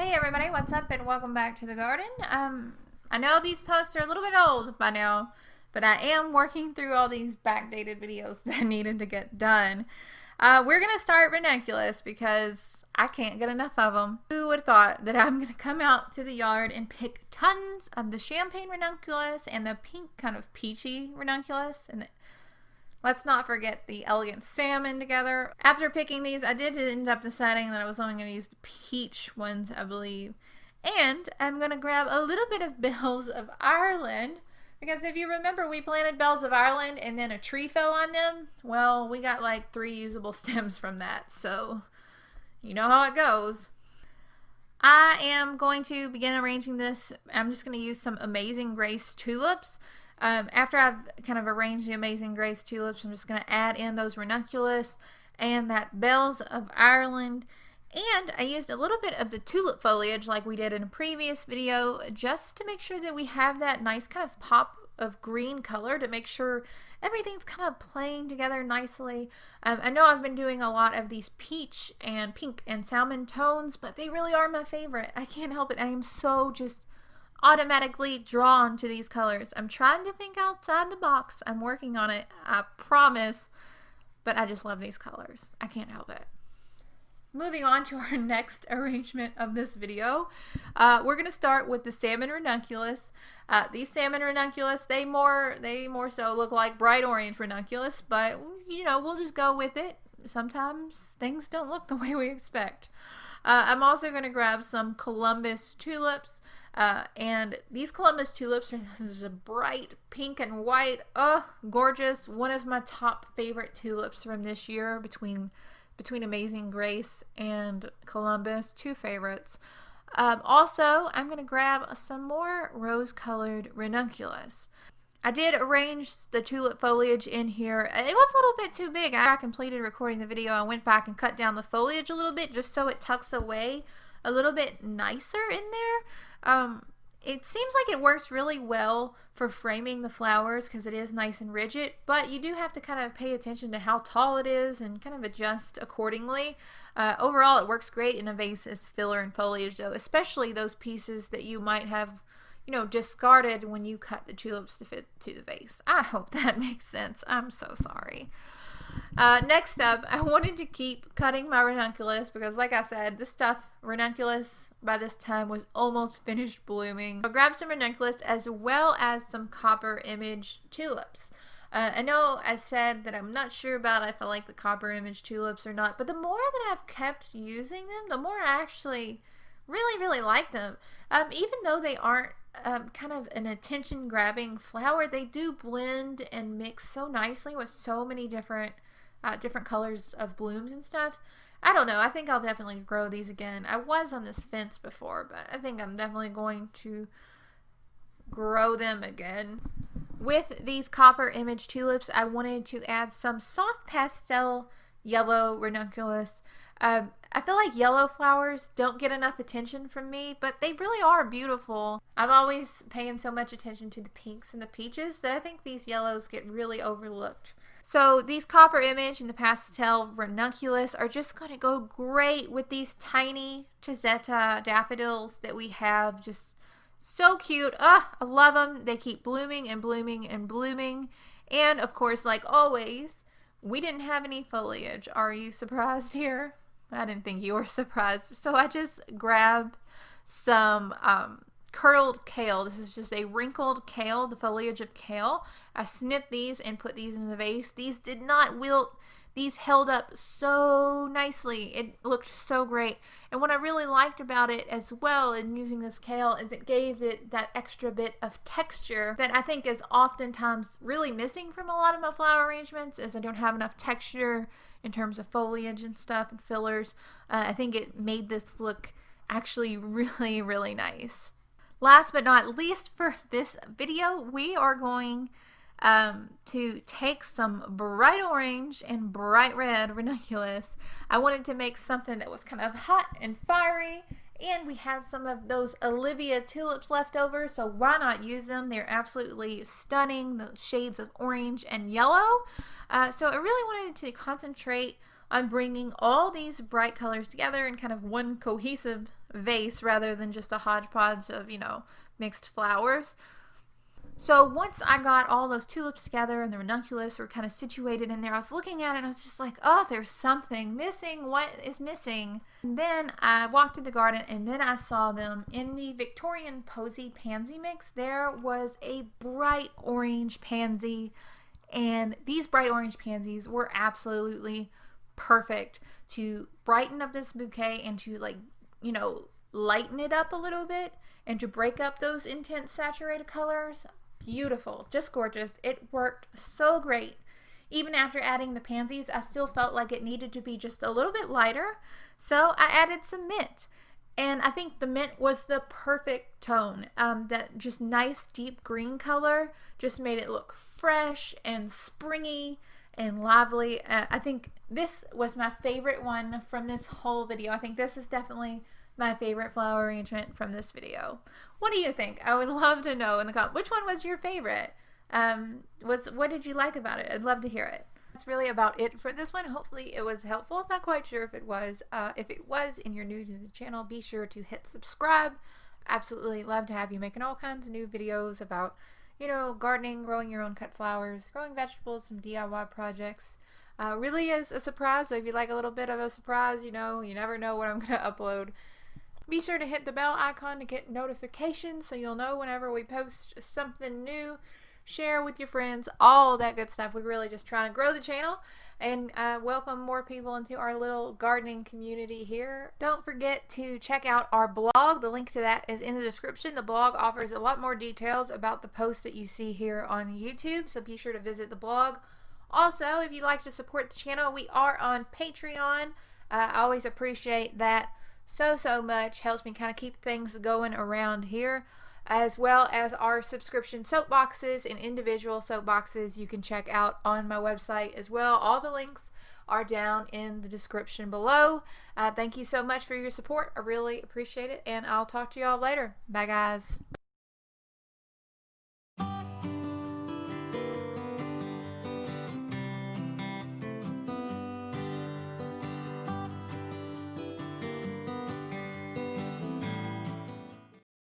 Hey everybody, what's up and welcome back to the garden. I know these posts are a little bit old by now, but I am working through all these backdated videos that needed to get done. We're going to start Ranunculus because I can't get enough of them. Who would have thought that I'm going to come out to the yard and pick tons of the champagne Ranunculus and the pink kind of peachy Ranunculus, and let's not forget the elegant salmon together. After picking these, I did end up deciding that I was only going to use the peach ones, I believe. And I'm going to grab a little bit of Bells of Ireland, because if you remember, we planted Bells of Ireland and then a tree fell on them. Well, we got like 3 usable stems from that, so you know how it goes. I am going to begin arranging this. I'm just going to use some Amazing Grace tulips. After I've kind of arranged the Amazing Grace tulips, I'm just going to add in those Ranunculus and that Bells of Ireland. And I used a little bit of the tulip foliage like we did in a previous video, just to make sure that we have that nice kind of pop of green color, to make sure everything's kind of playing together nicely. I know I've been doing a lot of these peach and pink and salmon tones, but they really are my favorite. I can't help it. I am so just automatically drawn to these colors. I'm trying to think outside the box. I'm working on it, I promise, but I just love these colors. I can't help it. Moving on to our next arrangement of this video, we're going to start with the salmon ranunculus. These salmon ranunculus, they more so look like bright orange ranunculus, but you know, we'll just go with it. Sometimes things don't look the way we expect. I'm also going to grab some Columbus tulips. And these Columbus tulips are this bright pink and white. Oh, gorgeous. One of my top favorite tulips from this year, between Amazing Grace and Columbus, 2 favorites. Also, I'm going to grab some more rose-colored ranunculus. I did arrange the tulip foliage in here. It was a little bit too big. I completed recording the video. I went back and cut down the foliage a little bit just so it tucks away a little bit nicer in there. It seems like it works really well for framing the flowers because it is nice and rigid, but you do have to kind of pay attention to how tall it is and kind of adjust accordingly. Overall, it works great in a vase as filler and foliage, though, especially those pieces that you might have, you know, discarded when you cut the tulips to fit to the vase. I hope that makes sense. I'm so sorry. Next up, I wanted to keep cutting my ranunculus because, like I said, this stuff, ranunculus, by this time was almost finished blooming. I'll grab some ranunculus as well as some copper image tulips. I know I've said that I'm not sure about if I like the copper image tulips or not, but the more that I've kept using them, the more I actually really like them. Even though they aren't kind of an attention-grabbing flower, they do blend and mix so nicely with so many different colors of blooms and stuff. I don't know. I think I'll definitely grow these again. I was on this fence before, but I think I'm definitely going to grow them again. With these copper image tulips, I wanted to add some soft pastel yellow ranunculus. I feel like yellow flowers don't get enough attention from me, but they really are beautiful. I'm always paying so much attention to the pinks and the peaches that I think these yellows get really overlooked. So these copper image and the pastel ranunculus are just going to go great with these tiny Chisetta daffodils that we have. Just so cute. I love them. They keep blooming and blooming and blooming. And of course, like always, we didn't have any foliage. Are you surprised here? I didn't think you were surprised. So I just grabbed some curled kale. This is just a wrinkled kale, the foliage of kale. I snipped these and put these in the vase. These did not wilt. These held up so nicely. It looked so great. And what I really liked about it as well in using this kale is it gave it that extra bit of texture that I think is oftentimes really missing from a lot of my flower arrangements, as I don't have enough texture in terms of foliage and stuff and fillers. I think it made this look actually really nice. Last but not least for this video, we are going to take some bright orange and bright red ranunculus. I wanted to make something that was kind of hot and fiery, and we had some of those Olivia tulips left over, so why not use them? They're absolutely stunning, the shades of orange and yellow. So I really wanted to concentrate on bringing all these bright colors together in kind of one cohesive vase rather than just a hodgepodge of, you know, mixed flowers. So once I got all those tulips together and the ranunculus were kind of situated in there, I was looking at it and I was just like, oh, there's something missing. What is missing? And then I walked to the garden and then I saw them in the Victorian Posy Pansy mix. There was a bright orange pansy, and these bright orange pansies were absolutely perfect to brighten up this bouquet and to, like, you know, lighten it up a little bit and to break up those intense saturated colors. Beautiful, just gorgeous. It worked so great. Even after adding the pansies, I still felt like it needed to be just a little bit lighter, so I added some mint. And I think the mint was the perfect tone. That just nice deep green color just made it look fresh and springy and lively. I think this was my favorite one from this whole video. I think this is definitely my favorite flower arrangement from this video. What do you think? I would love to know in the comments. Which one was your favorite? What did you like about it? I'd love to hear it. That's really about it for this one. Hopefully it was helpful. Not quite sure if it was. If it was and you're new to the channel, be sure to hit subscribe. Absolutely love to have you making all kinds of new videos about, you know, gardening, growing your own cut flowers, growing vegetables, some DIY projects. Really is a surprise, so if you like a little bit of a surprise, you know, you never know what I'm going to upload. Be sure to hit the bell icon to get notifications so you'll know whenever we post something new. Share with your friends, all that good stuff. We're really just trying to grow the channel and welcome more people into our little gardening community here. Don't forget to check out our blog. The link to that is in the description. The blog offers a lot more details about the posts that you see here on YouTube, so be sure to visit the blog. Also, if you'd like to support the channel, we are on Patreon. I always appreciate that so much. Helps me kind of keep things going around here, as well as our subscription soapboxes and individual soapboxes you can check out on my website as well. All the links are down in the description below. Thank you so much for your support. I really appreciate it, and I'll talk to y'all later. Bye, guys.